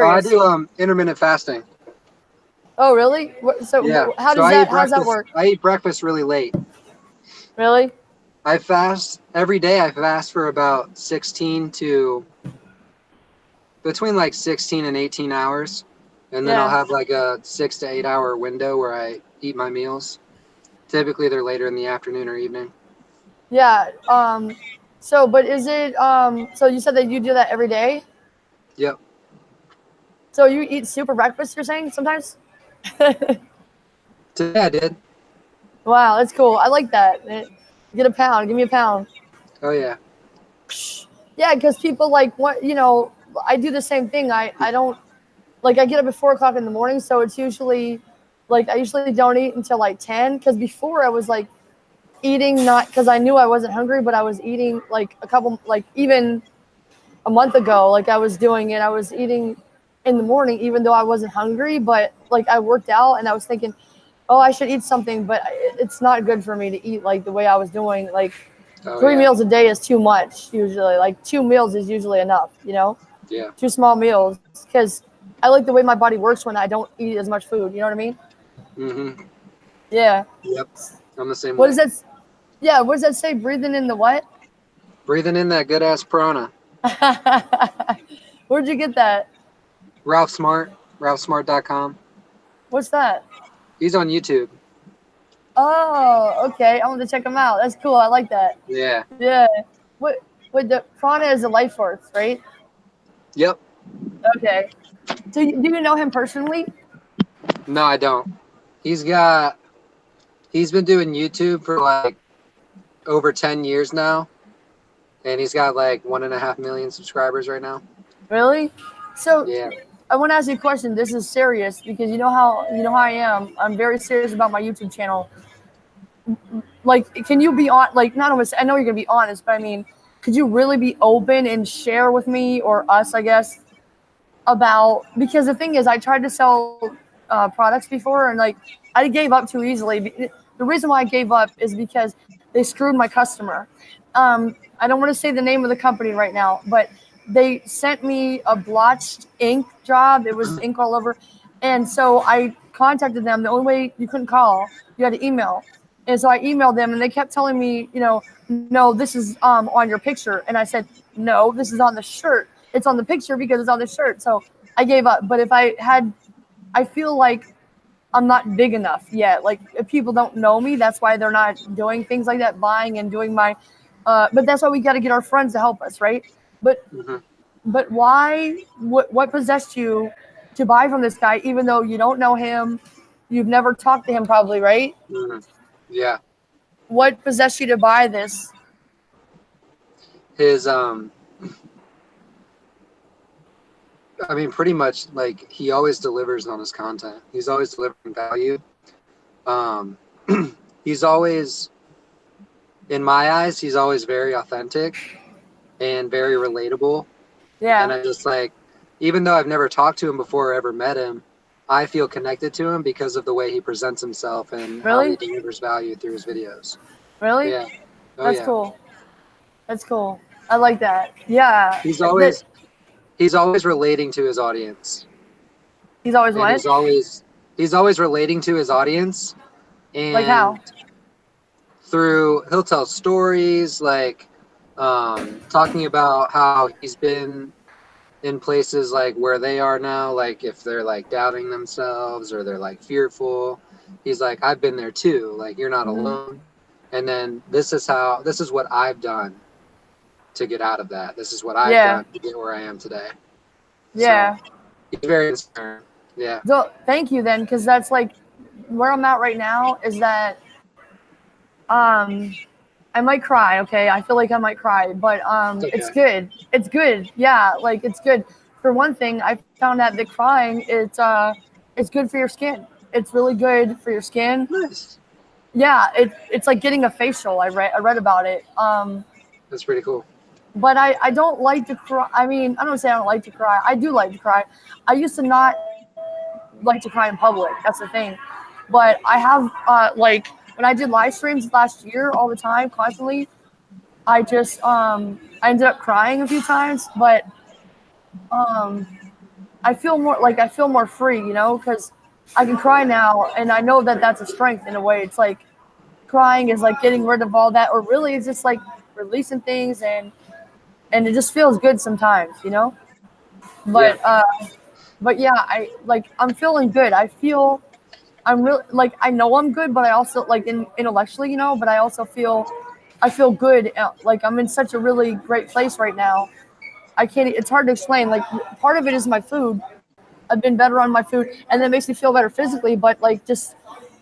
Oh, I do intermittent fasting. Oh, really? So Yeah. how So does that work? I eat breakfast really late. Really? I fast every day. I fast for about 16 to between like 16 and 18 hours. And then I'll Yeah. have like a 6 to 8 hour window where I eat my meals. Typically they're later in the afternoon or evening. Yeah. So, but is it so you said that you do that every day? Yep. So you eat super breakfast, you're saying sometimes? Today I did. Wow, that's cool. I like that. Get a pound. Give me a pound. Oh yeah. Yeah, because people like what I do the same thing. I don't like I get up at 4 o'clock in the morning, so it's usually like I usually don't eat until like 10. Because before I was like eating not because I knew I wasn't hungry, but I was eating like a couple like even a month ago, like I was doing it. I was eating in the morning even though I wasn't hungry, but like I worked out and I was thinking, oh, I should eat something, but it's not good for me to eat like the way I was doing. Like Oh three yeah. meals a day is too much usually. Like 2 meals is usually enough, Yeah. 2 small meals because I like the way my body works when I don't eat as much food. You know what I mean? Mm-hmm. Yeah. Yep. I'm the same What way. does that? Yeah. What does that say? Breathing in the what? Breathing in that good ass prana. Where'd you get that? Ralph Smart. RalphSmart.com. What's that? He's on YouTube. Oh, okay. I want to check them out. That's cool. I like that. Yeah. Yeah. What? What the prana is a life force, right? Yep. Okay. So do you know him personally? No, I don't. He's got he's been doing YouTube for like over 10 years now. And he's got like 1.5 million subscribers right now. Really? So Yeah. I want to ask you a question. This is serious because you know how I am. I'm very serious about my YouTube channel. Like, can you be on? Like, not almost. I know you're gonna be honest, but I mean, could you really be open and share with me or us, I guess, about because the thing is, I tried to sell products before and like I gave up too easily. The reason why I gave up is because they screwed my customer. I don't want to say the name of the company right now, but they sent me a blotched ink job. It was ink all over. And so I contacted them. The only way you couldn't call, you had to email. And so I emailed them and they kept telling me, no, this is on your picture. And I said, no, this is on the shirt. It's on the picture because it's on the shirt. So I gave up. But I feel like I'm not big enough yet. Like if people don't know me, that's why they're not doing things like that, buying and doing my. But that's why we got to get our friends to help us, right? But Mm-hmm. but why? What possessed you to buy from this guy, even though you don't know him, you've never talked to him, probably, right? Mm-hmm. Yeah. What possessed you to buy this? His I mean pretty much like he always delivers on his content. He's always delivering value. Um he's always in my eyes, he's always very authentic and very relatable. And Yeah. I just like even though I've never talked to him before or ever met him, I feel connected to him because of the way he presents himself and how he Really? delivers value through his videos. Really? Yeah. Oh That's yeah. cool. That's cool. I like that. Yeah. He's That always he's always relating to his audience. he's always And what? he's always relating to his audience Like and how? he'll tell stories like talking about how he's been in places like where they are now, like if they're like doubting themselves or they're like fearful, he's like, I've been there too, like you're not Hmm. alone. And then this is what I've done to get out of that. This is what I've Yeah. done to get where I am today. So Yeah. he's very inspiring. Yeah. So thank you then, because that's like where I'm at right now is that um I might cry, okay? I feel like I might cry, but Okay. it's good. It's good. Yeah, like it's good. For one thing, I found out that crying it's good for your skin. It's really good for your skin. Nice. Yeah, it's like getting a facial. I read about it. That's pretty cool. But I don't like to cry. I mean, I don't say I don't like to cry. I do like to cry. I used to not like to cry in public. That's the thing. But I have like when I did live streams last year all the time, constantly, I just I ended up crying a few times, but um I feel more free, you know, because I can cry now, and I know that that's a strength in a way. It's like crying is like getting rid of all that, or really it's just like releasing things, and it just feels good sometimes, you know. Yeah. But yeah, I'm feeling good. I feel I'm really like I know I'm good, but I also like intellectually, you know, but I feel good. Like I'm in such a really great place right now. I can't. It's hard to explain. Like part of it is my food. I've been better on my food, and that makes me feel better physically. But like just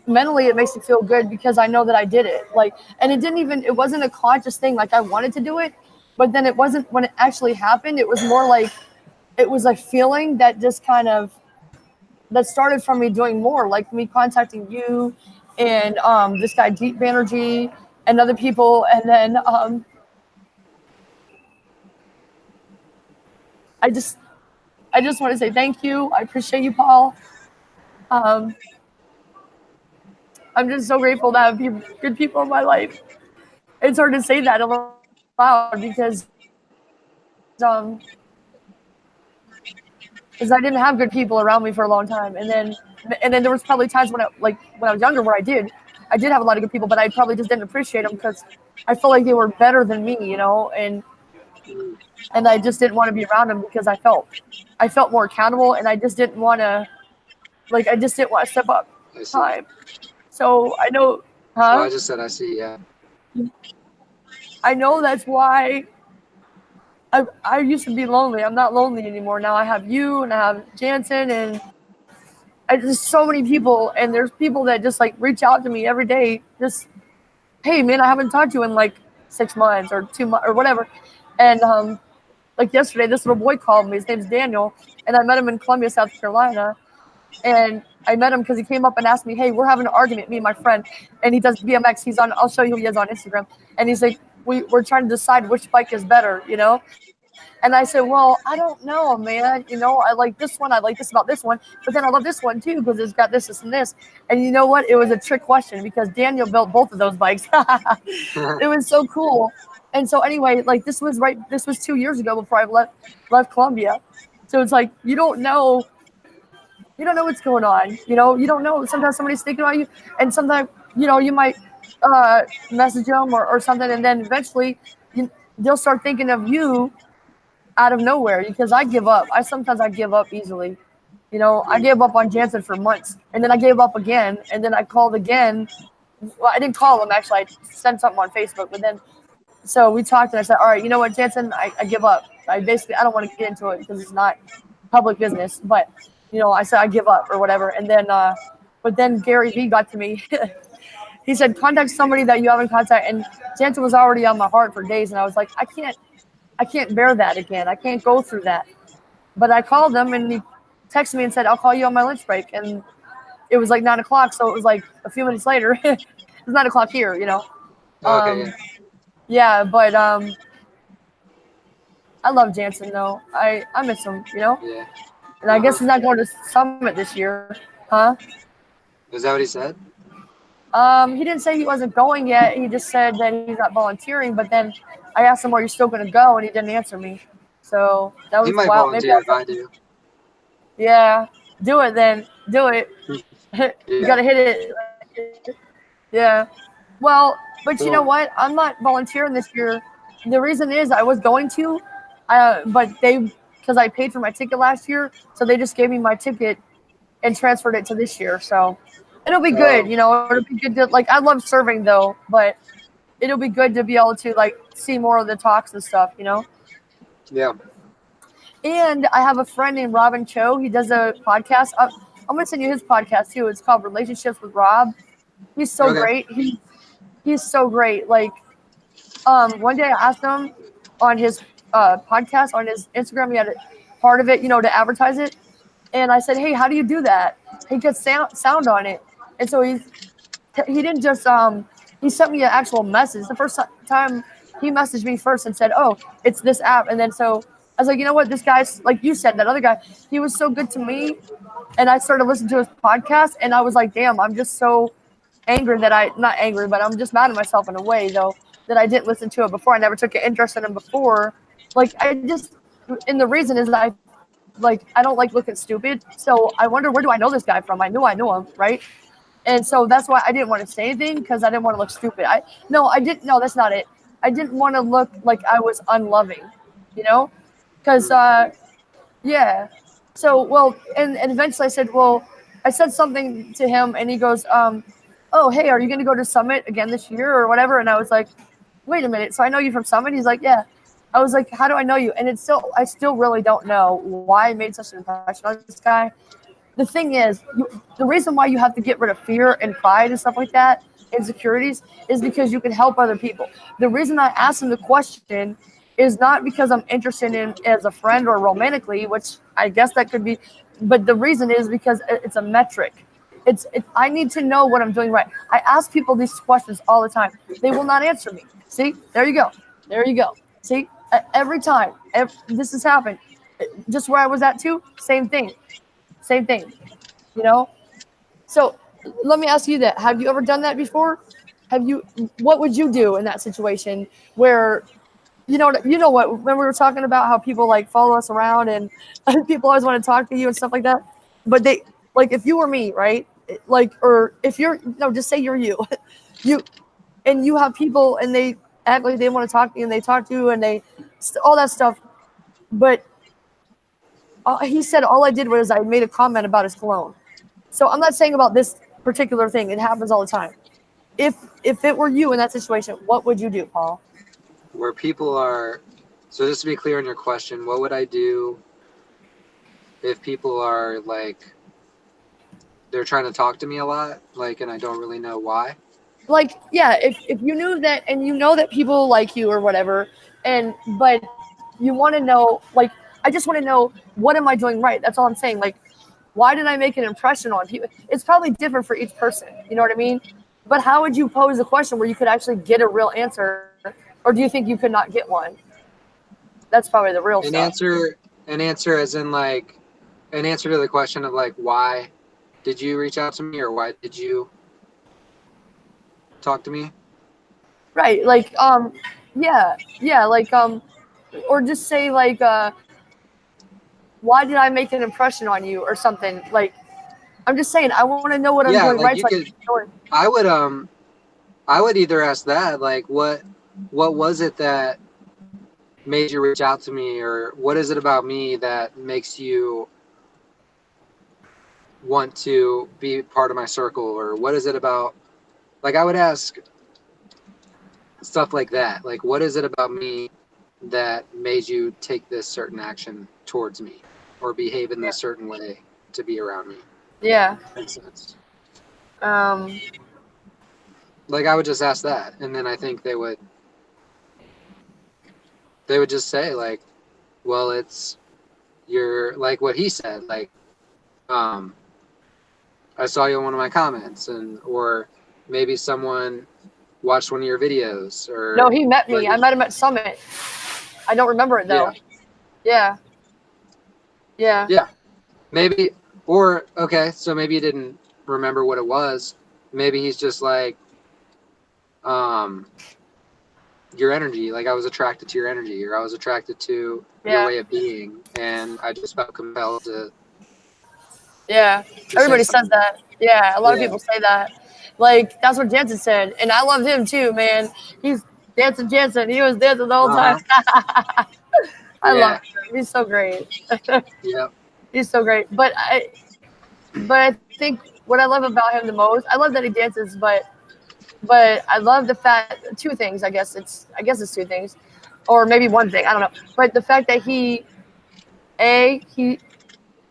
mentally, it makes me feel good because I know that I did it. Like, and it wasn't a conscious thing. Like I wanted to do it, but then it wasn't when it actually happened. It was more like it was a feeling that just kind of that started from me doing more, like me contacting you and this guy Deep Banerjee and other people, and then I just I just want to say thank you. I appreciate you, Paul. Um, I'm just so grateful to have good people in my life. It's hard to say that aloud um, because I didn't have good people around me for a long time, and then there was probably times when when I was younger where I did have a lot of good people, but I probably just didn't appreciate them because I felt like they were better than me, you know, and I just didn't want to be around them because I felt more accountable, and I just didn't want to step up I see. time. So I know, Oh, huh? I just said I see. Yeah. I know that's why I used to be lonely. I'm not lonely anymore. Now I have you and I have Jansen and just so many people. And there's people that just like reach out to me every day. Just, hey man, I haven't talked to you in like 6 months or 2 months or whatever. And like yesterday, this little boy called me. His name's Daniel, and I met him in Columbia, South Carolina. And I met him because he came up and asked me, "Hey, we're having an argument, me and my friend, and he does BMX. He's on. I'll show you who he is on Instagram." And he's like, "We're trying to decide which bike is better, you know." And I said, "Well, I don't know, man. You know, I like this one. I like this about this one, but then I love this one too because it's got this, this, and this." And you know what? It was a trick question because Daniel built both of those bikes. It was so cool. And so anyway, like this was 2 years ago before I left Columbia. So it's like you don't know what's going on. You know, you don't know. Sometimes somebody's thinking about you, and sometimes you might message them or something, and then eventually they'll start thinking of you out of nowhere because I give up. Sometimes I give up easily. You know, I gave up on Jansen for months, and then I gave up again, and then I called again. Well, I didn't call him actually. I sent something on Facebook, but then so we talked, and I said, "All right, you know what, Jansen, I give up. I don't want to get into it because it's not public business, but." I said I give up or whatever, and then, but then Gary Vee got to me. He said, contact somebody that you haven't contacted, and Jansen was already on my heart for days, and I was like, I can't bear that again. I can't go through that. But I called him, and he texted me and said, I'll call you on my lunch break, and it was like 9:00, so it was like a few minutes later. It's 9:00 here, you know. Okay. Yeah, but I love Jansen though. I miss him, you know. Yeah. And I guess he's not going to Summit this year, huh? Is that what he said? He didn't say he wasn't going yet. He just said that he's not volunteering. But then I asked him, "Are you still going to go?" And he didn't answer me. So that was He might wild. volunteer if I do. Yeah, do it then. Do it. You got to hit it. Yeah. Well, but you know what? I'm not volunteering this year. The reason is I was going to, but because I paid for my ticket last year, so they just gave me my ticket and transferred it to this year. So it'll be good, you know. It'll be good to I love serving though, but it'll be good to be able to see more of the talks and stuff, you know. Yeah. And I have a friend named Robin Cho. He does a podcast. I'm gonna send you his podcast too. It's called Relationships with Rob. He's so great. He's so great. Like, one day I asked him on his podcast on his Instagram. He had a part of it, you know, to advertise it. And I said, "Hey, how do you do that?" He gets sound on it, and so he didn't just he sent me an actual message. The first time he messaged me first and said, "Oh, it's this app," and then so I was like, "You know what? This guy's like you said, that other guy, he was so good to me," and I started listening to his podcast, and I was like, "Damn, I'm just so angry that not angry, but I'm just mad at myself in a way though that I didn't listen to it before. I never took an interest in him before." Like and the reason is that I like I don't like looking stupid. So I wonder, where do I know this guy from? I knew him, right? And so that's why I didn't want to say anything, because I didn't want to look stupid. I didn't. No, that's not it. I didn't want to look like I was unloving, you know, because yeah. So well, and eventually I said, well, I said something to him, and he goes, oh hey, are you going to go to Summit again this year or whatever? And I was like, wait a minute. So I know you from Summit? He's like, yeah. I was like, how do I know you? And I still really don't know why I made such an impression on this guy. The thing is, the reason why you have to get rid of fear and pride and stuff like that, insecurities, is because you can help other people. The reason I asked him the question is not because I'm interested in as a friend or romantically, which I guess that could be, but the reason is because it's a metric. I need to know what I'm doing right. I ask people these questions all the time. They will not answer me. See, there you go. There you go. See, every time this has happened, just where I was at too, same thing, you know? So let me ask you that. Have you ever done that before? What would you do in that situation where, you know what, when we were talking about how people like follow us around and people always want to talk to you and stuff like that, but they, like, if you were me, right? Like, or if you're, no, just say you're you, and you have people and they act like they want to talk to you and they talk to you and they, all that stuff. But he said all I did was I made a comment about his cologne. So I'm not saying about this particular thing. It happens all the time. If it were you in that situation, what would you do, Paul? Where people are, so just to be clear on your question, what would I do if people are like, they're trying to talk to me a lot, like, and I don't really know why? Like, yeah, if you knew that, and you know that people like you or whatever, but you want to know, like, I just want to know, what am I doing right? That's all I'm saying. Like, why did I make an impression on people? It's probably different for each person. You know what I mean? But how would you pose a question where you could actually get a real answer? Or do you think you could not get one? That's probably the real stuff. An answer as in like, an answer to the question of like, why did you reach out to me, or why did you talk to me? Right. Like, yeah. Like, or just say like, why did I make an impression on you or something? Like, I'm just saying, I want to know what I'm doing like right. you So could, I would either ask that, like, what was it that made you reach out to me, or what is it about me that makes you want to be part of my circle, or what is it about, like, I would ask stuff like that, like, what is it about me that made you take this certain action towards me or behave in this certain way to be around me? Yeah. Makes sense. Like, I would just ask that, and then I think they would just say, like, well, it's, you're like what he said, like, I saw you in one of my comments, and or maybe someone watched one of your videos, or no, he met me. like, I met him at Summit. I don't remember it though. Yeah. Maybe, or okay, so maybe you didn't remember what it was. Maybe he's just like, your energy, like, I was attracted to your energy, or I was attracted to your way of being, and I just felt compelled to. Yeah, everybody says that. Yeah, a lot of people say that. Like, that's what Jansen said, and I love him too, man. He's dancing Jansen. He was dancing the whole time. I love him. He's so great. Yep. He's so great. But I think what I love about him the most, I love that he dances, but I love the fact, two things. I guess it's two things, or maybe one thing. I don't know. But the fact that he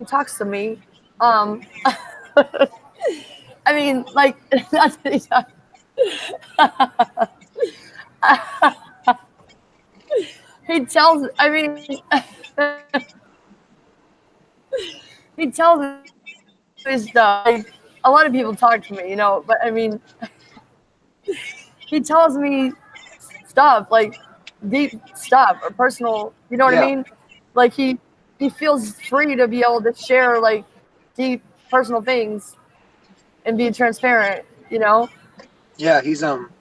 talks to me. I mean, like, that's what he does. He tells. I mean, he tells me stuff. Like, a lot of people talk to me, you know, but I mean, he tells me stuff, like deep stuff or personal. You know what I mean? Like, he feels free to be able to share like deep personal things and be transparent, you know? Yeah, he's not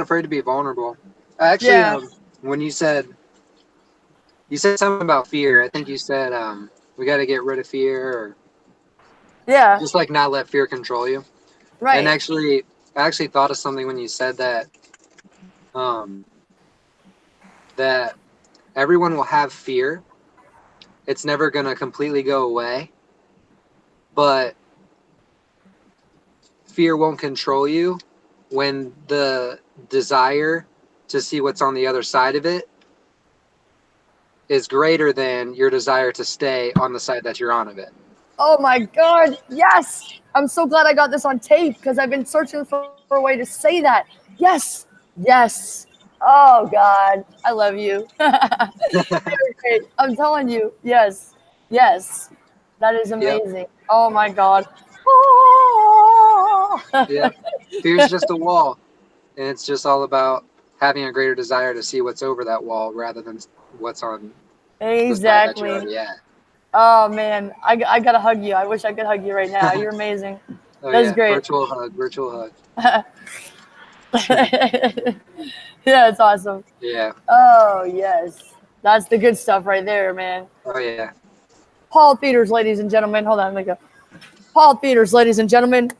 afraid to be vulnerable. Actually, when you said You said something about fear. I think you said we got to get rid of fear, or Yeah, just like not let fear control you. And right. actually, I actually thought of something when you said that. That everyone will have fear. It's never gonna completely go away, but fear won't control you when the desire to see what's on the other side of it is greater than your desire to stay on the side that you're on of it. Oh my God, yes! I'm so glad I got this on tape because I've been searching for a way to say that. Yes, yes. Oh God, I love you. You're great. I'm telling you, yes, yes. That is Yep. amazing. Oh my God. Oh. Yep. Fear's just a wall, and it's just all about having a greater desire to see what's over that wall rather than what's on the side that you're Exactly. already at. Oh man, I gotta hug you. I wish I could hug you right now. You're amazing. Oh That's yeah, great. virtual hug, virtual Yeah, hug. it's awesome. Yeah. Oh yes, that's the good stuff right there, man. Oh yeah. Paul Peters, ladies and gentlemen. Hold on, let me go. Paul Peters, ladies and gentlemen.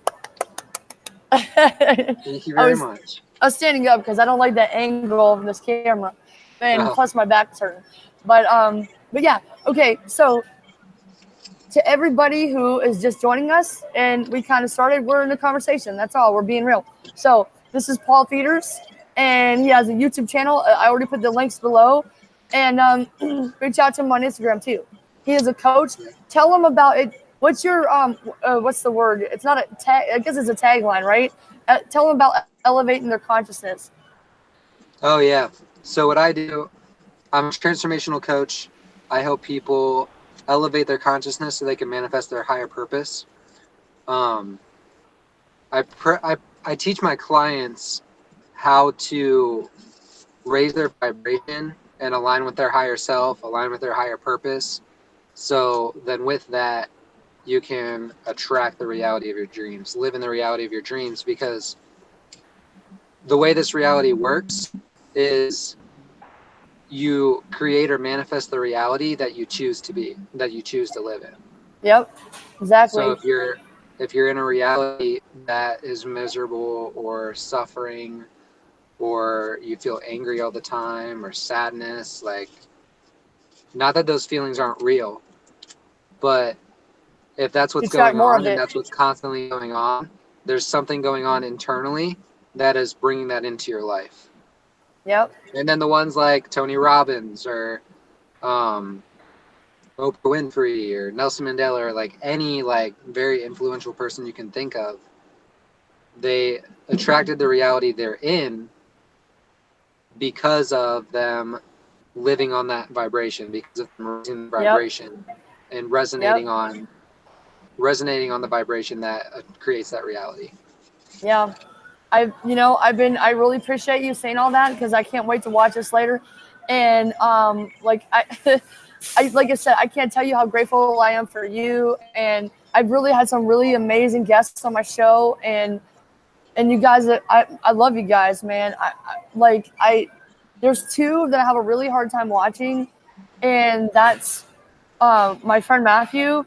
I Thank you very was much. I was standing up because I don't like that angle of this camera, and Oh, plus my back's hurting. But yeah, okay. So to everybody who is just joining us, and we kind of started, we're in the conversation. That's all. We're being real. So this is Paul Peters, and he has a YouTube channel. I already put the links below, and reach out to him on Instagram too. He is a coach. Tell him about it. What's your what's the word? It's not a tag. I guess it's a tagline, right? Tell them about elevating their consciousness. oh yeah. So what I do, I'm a transformational coach. I help people elevate their consciousness so they can manifest their higher purpose. Um, I teach my clients how to raise their vibration and align with their higher self, align with their higher purpose. So then with that, you can attract the reality of your dreams, live in the reality of your dreams, because the way this reality works is you create or manifest the reality that you choose to be, that you choose to live in. Yep, So exactly. if you're in a reality that is miserable or suffering, or you feel angry all the time, or sadness, like, not that those feelings aren't real, but if that's what's Attract going more on of and it. that's what's constantly going on, there's something going on internally that is bringing that into your life. Yep. And then the ones like Tony Robbins or Oprah Winfrey or Nelson Mandela, or like any like very influential person you can think of, they attracted the reality they're in because of them living on that vibration, because of them raising the Yep. vibration and Yep. resonating on the vibration that creates that reality. Yeah. I really appreciate you saying all that because I can't wait to watch this later. And like like I said, I can't tell you how grateful I am for you. And I've really had some really amazing guests on my show, and you guys, I love you guys, man. There's two that I have a really hard time watching, and that's my friend Matthew.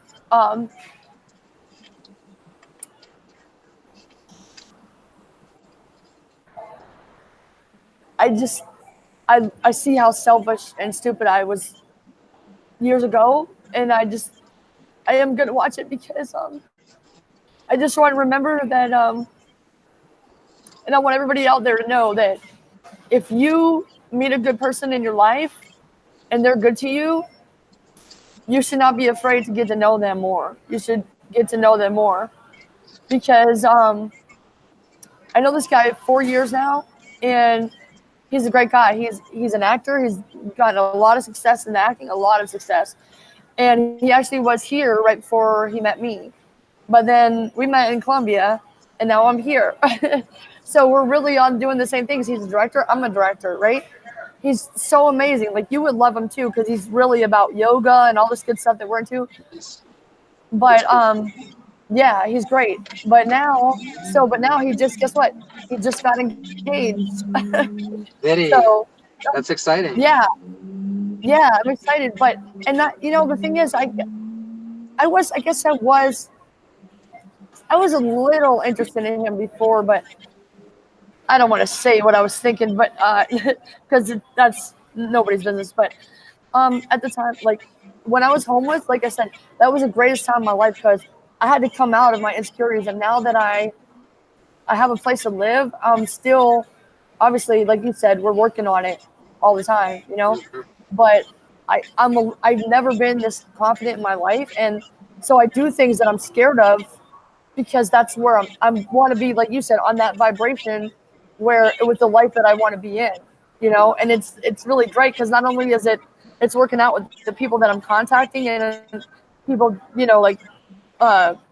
I see how selfish and stupid I was years ago, and I am gonna watch it because I just want to remember that and I want everybody out there to know that if you meet a good person in your life and they're good to you, you should not be afraid to get to know them more. You should get to know them more because I know this guy 4 years now, and he's a great guy. He's an actor. He's got a lot of success in acting, a lot of success. And he actually was here right before he met me. But then we met in Colombia, and now I'm here. So we're really on doing the same things. He's a director. I'm a director, right? He's so amazing. Like, you would love him too because he's really about yoga and all this good stuff that we're into. But yeah, he's great. But now he just, guess what? He just got engaged. Did he? So That's exciting. yeah, Yeah, I'm excited, but and that the thing is, I guess I was a little interested in him before, but I don't want to say what I was thinking, but because that's nobody's business. But at the time, like when I was homeless, like I said, that was the greatest time of my life because I had to come out of my insecurities, and now that I have a place to live, I'm still obviously, like you said, we're working on it all the time, Mhm. but I've never been this confident in my life, and so I do things that I'm scared of because that's where I want to be, like you said, on that vibration where with the life that I want to be in, and it's really great because not only is it's working out with the people that I'm contacting and people, like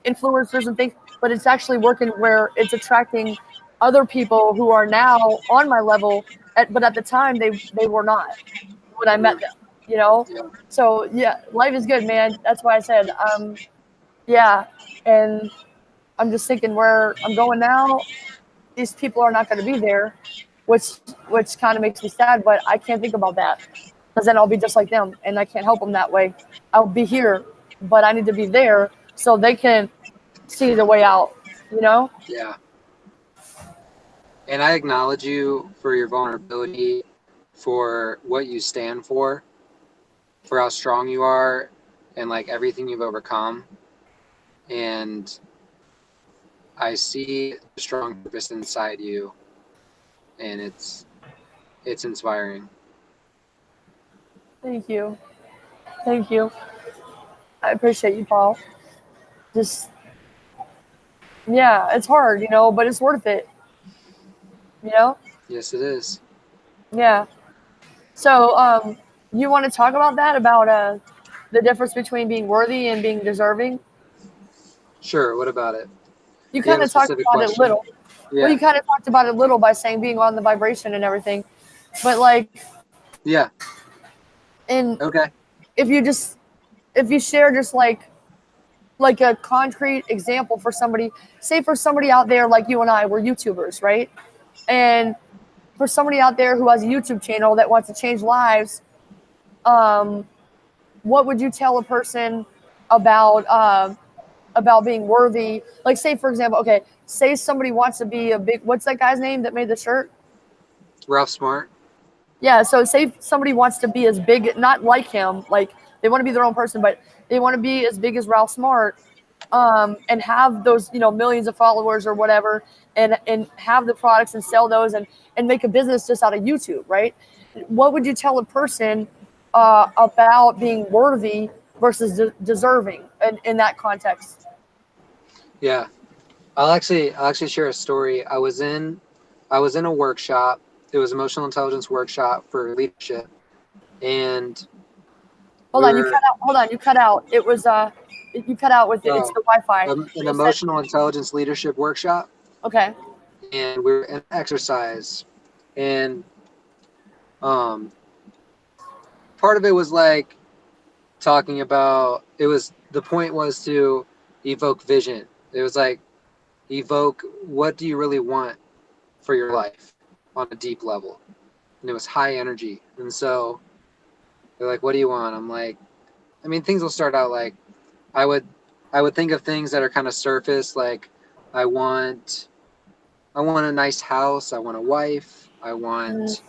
influencers and things, but it's actually working where it's attracting other people who are now on my level, but at the time they were not when I met Mhm. them. Yeah. So yeah, life is good, man. That's why I said, yeah, and I'm just thinking where I'm going now. These people are not going to be there, which which kind of makes me sad. But I can't think about that because then I'll be just like them, and I can't help them that way. I'll be here, but I need to be there so they can see the way out. You know? Yeah. And I acknowledge you for your vulnerability, for what you stand for how strong you are, and like everything you've overcome. And I see a strong purpose inside you, and it's inspiring. Thank you, thank you. I appreciate you, Paul. Just yeah, it's hard, but it's worth it. You know? Yes, it is. Yeah. So, you want to talk about that about the difference between being worthy and being deserving? Sure. What about it? You Do you have kind a of talked specific about it a question? little. Well, Yeah. you kind of talked about it a little by saying being on the vibration and everything, but like, Yeah. in Okay. if you just if you share just like a concrete example for somebody, say for somebody out there like you and I, we're YouTubers, right? And for somebody out there who has a YouTube channel that wants to change lives, um, what would you tell a person about about being worthy? Like, say for example, okay, say somebody wants to be a big. What's that guy's name that made the shirt? Ralph Smart. Yeah. So say somebody wants to be as big, not like him, like they want to be their own person, but they want to be as big as Ralph Smart, and have those millions of followers or whatever, and have the products and sell those and make a business just out of YouTube, right? What would you tell a person about being worthy versus deserving in that context? Yeah. I'll actually share a story. I was in a workshop. It was emotional intelligence workshop for leadership, and Hold we on, you were cut out. Hold on, you cut out. It was you cut out with it. It's oh, the Wi-Fi. an You said emotional intelligence leadership workshop, okay. and we were in exercise, and um, part of it was like talking about. It was the point was to evoke vision. It was like evoke what do you really want for your life on a deep level, and it was high energy, and so they're like, "What do you want?" I'm like, I mean, things will start out like I would I would think of things that are kind of surface, like I want I want a nice house, I want a wife, I Mm, want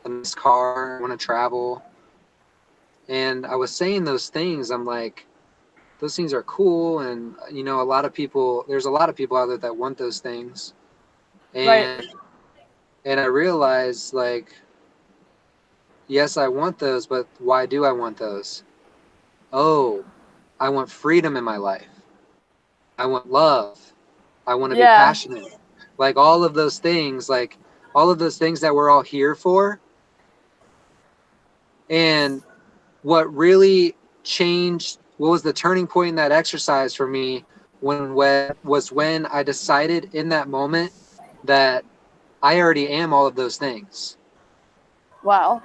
a nice car, I want to travel. And I was saying those things, I'm like, those things are cool, and a lot of people, there's a lot of people out there that want those things. right. And I realized, like, yes, I want those, but why do I want those? Oh, I want freedom in my life. I want love. I want to be Yeah. passionate. Like all of those things, like all of those things that we're all here for. And what really changed, what was the turning point in that exercise for me was when I decided in that moment that I already am all of those things. Wow.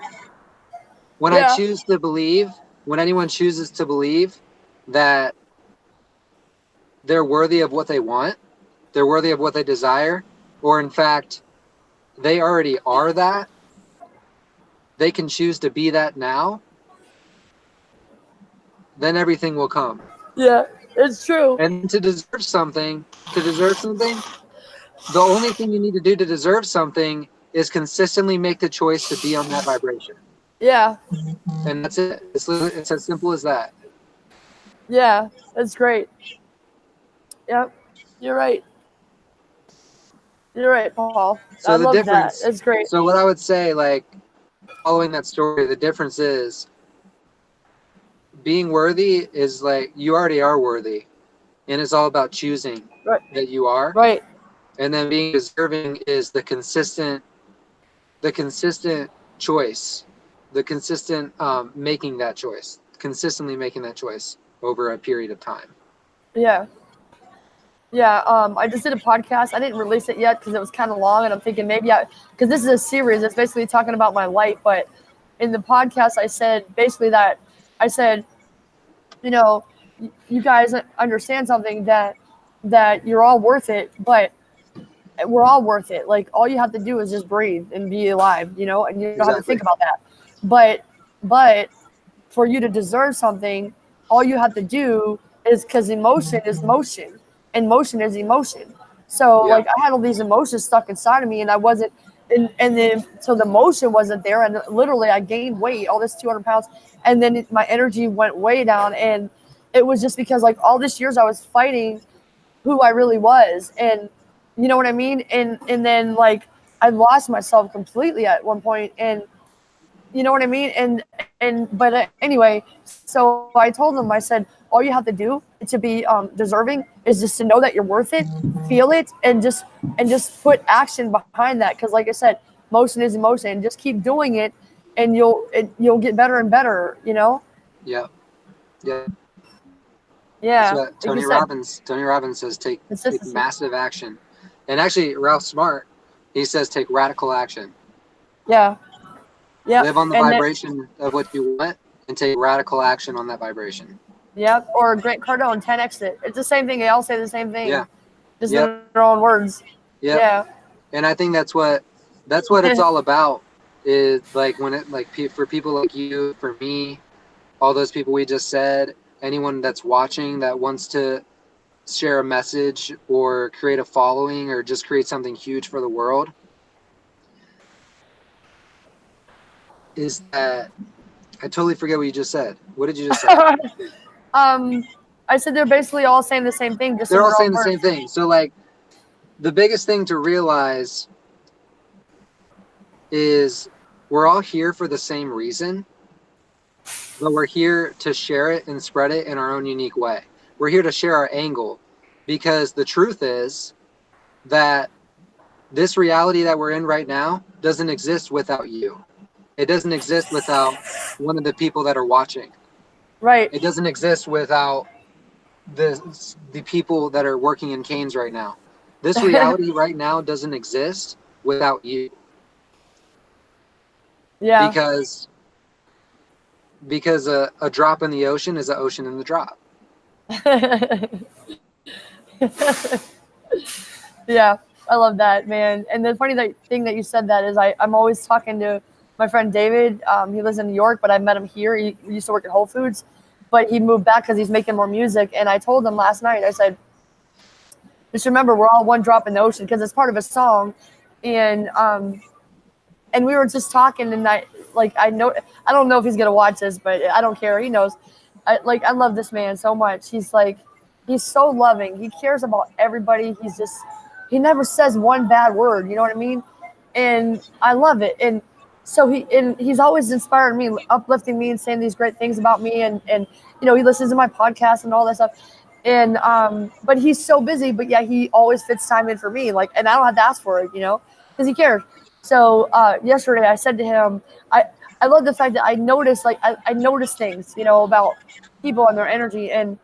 When I Yeah. choose to believe, when anyone chooses to believe that they're worthy of what they want, they're worthy of what they desire, or in fact, they already are that, they can choose to be that now, then everything will come. Yeah, it's true. And to deserve something, the only thing you need to do to deserve something is consistently make the choice to be on that vibration. Yeah. And that's it. It's as simple as that. Yeah, that's great. Yep, you're right. You're right, Paul. So I the love that. difference. It's great. So what I would say, like, following that story, the difference is being worthy is like you already are worthy, and it's all about choosing Right. that you are. Right. And then being deserving is the consistent choice, the consistent making that choice, consistently making that choice over a period of time. Yeah. Yeah. I just did a podcast. I didn't release it yet because it was kind of long, and I'm thinking because this is a series. It's basically talking about my life. But in the podcast, I said basically that I said, you know, you guys understand something that you're all worth it, but we're all worth it. Like all you have to do is just breathe and be alive, and you don't have to think about that. But for you to deserve something, all you have to do is because emotion is motion and motion is emotion. So like I had all these emotions stuck inside of me and I wasn't, and then so the motion wasn't there and literally I gained weight, all this 200 pounds, and then my energy went way down, and it was just because like all this years I was fighting who I really was, and you know what I mean? And then like I lost myself completely at one point, and you know what I mean? But anyway, so I told them, I said, all you have to do to be deserving is just to know that you're worth it, feel it, and just put action behind that. Because like I said, motion is emotion. Just keep doing it, and you'll get better and better. Yeah. Yeah. That's what Tony Robbins says, take massive action. And actually, Ralph Smart, he says take radical action. Yeah. Yeah. Live on the vibration of what you want and take radical action on that vibration. Yep. Or Grant Cardone, 10x it. It's the same thing. They all say the same thing. Yeah. Just in their own words. Yep. Yeah. And I think that's what it's all about, is like for people like you, for me, all those people we just said, anyone that's watching that wants to share a message or create a following or just create something huge for the world, is that I totally forget what you just said. What did you just say? I said they're basically all saying the same thing. They're all saying the same thing. So like the biggest thing to realize is we're all here for the same reason, but we're here to share it and spread it in our own unique way. We're here to share our angle, because the truth is that this reality that we're in right now doesn't exist without you. It doesn't exist without one of the people that are watching. Right. It doesn't exist without the people that are working in Canes right now. This reality right now doesn't exist without you. Yeah. Because a drop in the ocean is an ocean in the drop. Yeah, I love that, man. And the funny thing that you said that is I'm always talking to my friend David. He lives in New York, but I met him here. He used to work at Whole Foods, but he moved back because he's making more music. And I told him last night, I said, just remember, we're all one drop in the ocean, because it's part of a song. And we were just talking, and I don't know if he's gonna watch this, but I don't care. He knows. I love this man so much. He's so loving. He cares about everybody. He never says one bad word. You know what I mean? And I love it. And so he's always inspiring me, uplifting me, and saying these great things about me. And he listens to my podcast and all that stuff. And but he's so busy, but yeah, he always fits time in for me. And I don't have to ask for it, because he cares. So yesterday I said to him, I love the fact that I noticed, I noticed things, about people and their energy. And,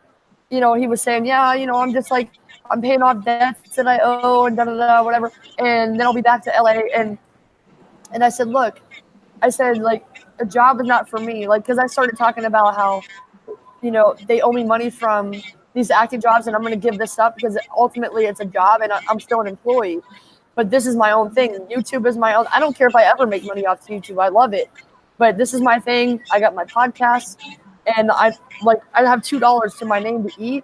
he was saying, yeah, I'm just I'm paying off debts that I owe and da-da-da, whatever. And then I'll be back to LA. And I said, look, a job is not for me. Because I started talking about how, they owe me money from these acting jobs, and I'm going to give this up because ultimately it's a job and I'm still an employee. But this is my own thing. YouTube is my own. I don't care if I ever make money off YouTube. I love it. but this is my thing. I got my podcast, and I have $2 to my name to eat,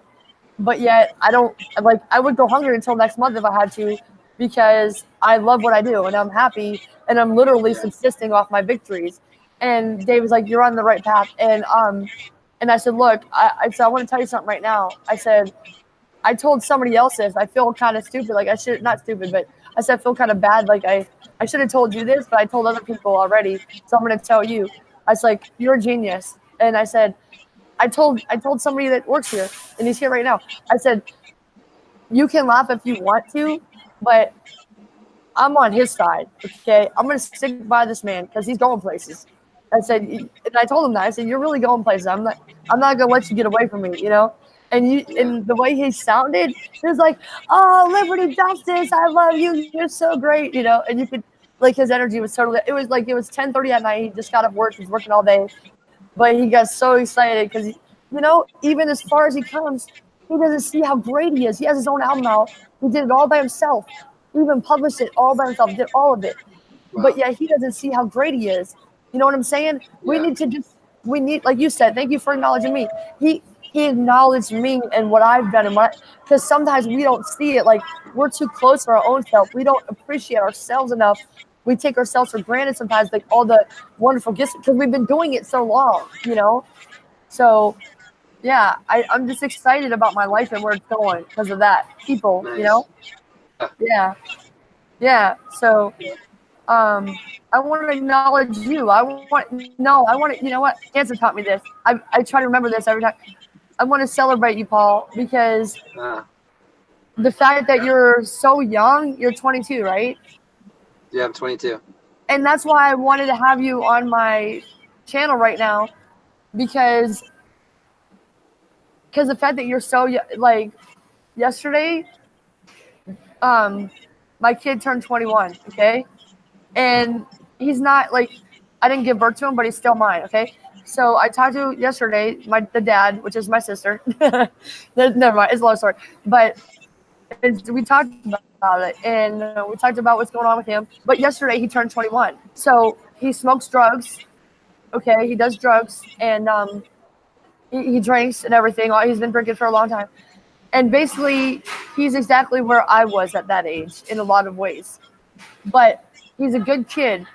but yet I don't like. I would go hungry until next month if I had to, because I love what I do and I'm happy and I'm literally subsisting off my victories. And Dave was like, "You're on the right path." And I said, "Look, I said I want to tell you something right now." I said, I told somebody else this. I feel kind of stupid. Like I should not stupid, but I said I feel kind of bad. Like I should have told you this, but I told other people already. So I'm going to tell you. I was like, "You're a genius." And I said, I told somebody that works here, and he's here right now. I said, "You can laugh if you want to, but I'm on his side. Okay, I'm going to stick by this man because he's going places." I said, and I told him that. I said, "You're really going places. I'm not going to let you get away from me, you know." And the way he sounded, he was like, "Oh, Liberty Justice, I love you. You're so great," you know. And you could, like, his energy was totally. It was 10:30 at night. He just got off work. He's working all day, but he got so excited because, you know, even as far as he comes, he doesn't see how great he is. He has his own album out. He did it all by himself. He even published it all by himself. Did all of it, but yet he doesn't see how great he is. You know what I'm saying? We need, like you said, thank you for acknowledging me. He acknowledged me and what I've done, because sometimes we don't see it. Like, we're too close to our own self. We don't appreciate ourselves enough. We take ourselves for granted sometimes, like all the wonderful gifts, because we've been doing it so long, you know? So, yeah, I'm just excited about my life and where it's going because of that. People, you know? Yeah. So, I want to acknowledge you. I want to, you know what? Hanson taught me this. I try to remember this every time. I want to celebrate you, Paul, because the fact that you're so young, you're 22, right? Yeah, I'm 22. And that's why I wanted to have you on my channel right now, because the fact that you're so, like, yesterday, my kid turned 21, okay? And he's not, like, I didn't give birth to him, but he's still mine, okay? So I talked to yesterday, the dad, which is my sister. Never mind, it's a long story. But we talked about it, and we talked about what's going on with him. But yesterday he turned 21. So he smokes drugs, okay? He does drugs, and he drinks and everything. He's been drinking for a long time. And basically, he's exactly where I was at that age in a lot of ways. But he's a good kid.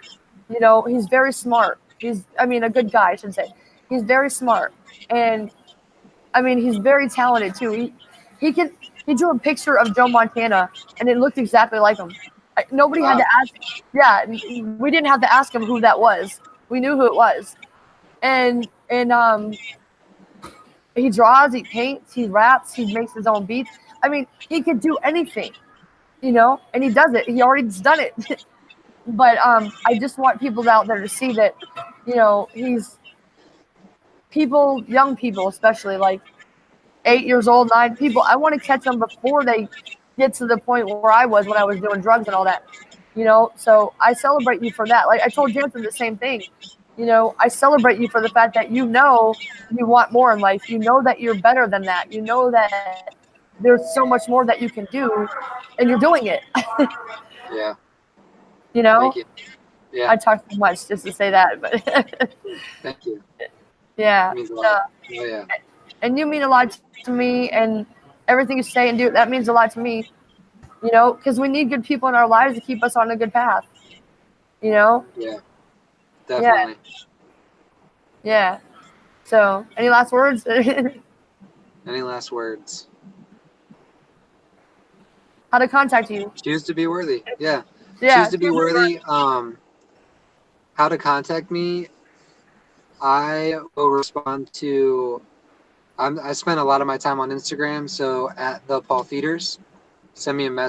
You know, he's very smart. A good guy, I should say. He's very smart. And, he's very talented, too. He drew a picture of Joe Montana, and it looked exactly like him. Nobody had to ask. Yeah, we didn't have to ask him who that was. We knew who it was. And he draws, he paints, he raps, he makes his own beats. He could do anything, you know, and he does it. He already's done it. But I just want people out there to see that, you know, young people, especially like 8 years old, 9 people, I want to catch them before they get to the point where I was when I was doing drugs and all that, you know? So I celebrate you for that. Like I told Jansen the same thing. You know, I celebrate you for the fact that you know you want more in life. You know that you're better than that. You know that there's so much more that you can do, and you're doing it. Yeah. You know? Thank you. Yeah. I talk too much just to say that, but thank you. Yeah. It means a lot. Oh, yeah. And you mean a lot to me, and everything you say and do, that means a lot to me. You know, because we need good people in our lives to keep us on a good path. You know? Yeah. Definitely. Yeah. So, any last words? Any last words? How to contact you? Choose to be worthy. Yeah. Yeah. Choose to be worthy. How to contact me? I will respond to. I spend a lot of my time on Instagram, so at the Paul Theaters, send me a message.